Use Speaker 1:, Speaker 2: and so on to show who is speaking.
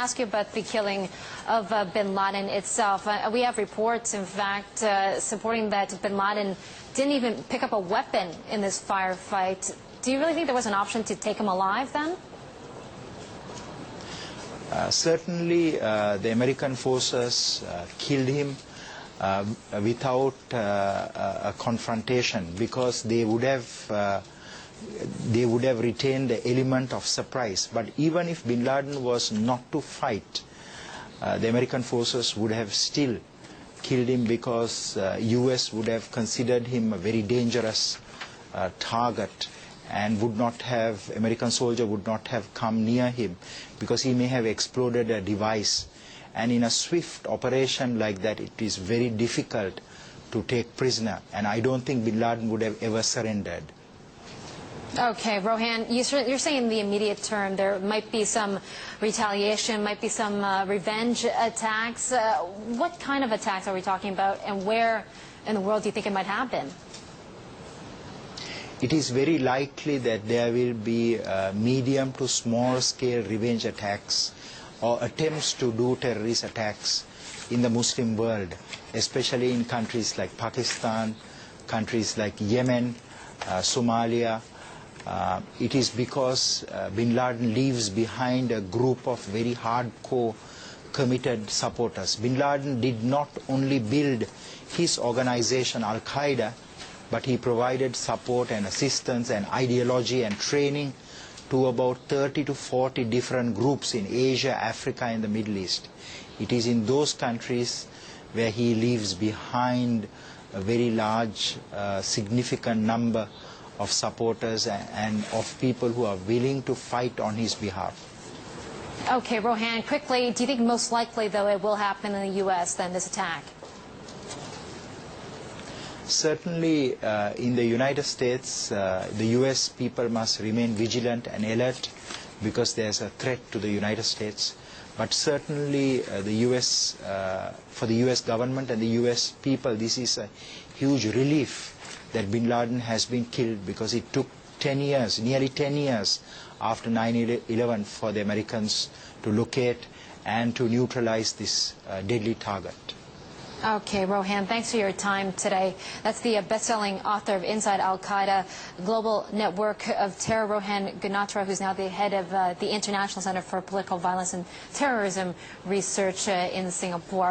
Speaker 1: ask you about the killing of bin Laden itself. We have reports, in fact, supporting that bin Laden didn't even pick up a weapon in this firefight. Do you really think there was an option to take him alive then?
Speaker 2: Certainly, the American forces killed him without a confrontation, because they would have retained the element of surprise. But even if bin Laden was not to fight, the American forces would have still killed him, because US would have considered him a very dangerous target, and would not have, American soldier would not have come near him, because he may have exploded a device. And in a swift operation like that, it is very difficult to take prisoner. And I don't think bin Laden would have ever surrendered.
Speaker 1: Okay, Rohan, you're saying in the immediate term there might be some retaliation, might be some revenge attacks. What kind of attacks are we talking about, and where in the world do you think it might happen?
Speaker 2: It is very likely that there will be medium to small scale revenge attacks or attempts to do terrorist attacks in the Muslim world, especially in countries like Pakistan, countries like Yemen, Somalia. It is because bin Laden leaves behind a group of very hardcore, committed supporters. Bin Laden did not only build his organization al-Qaeda, but he provided support and assistance and ideology and training to about 30 to 40 different groups in Asia, Africa, and the Middle East. It is in those countries where he leaves behind a very large, significant number of supporters and of people who are willing to fight on his behalf.
Speaker 1: Okay, Rohan, quickly, do you think most likely, though, it will happen in the U.S., then, this attack?
Speaker 2: Certainly, in the United States, the U.S. people must remain vigilant and alert, because there's a threat to the United States. But certainly, the U.S., for the U.S. government and the U.S. people, this is a huge relief that bin Laden has been killed, because it took 10 years, nearly 10 years after 9/11 for the Americans to locate and to neutralize this deadly target.
Speaker 1: Okay, Rohan, thanks for your time today. That's the best-selling author of Inside Al-Qaeda, Global Network of Terror, Rohan Gunaratna, who's now the head of the International Center for Political Violence and Terrorism Research in Singapore.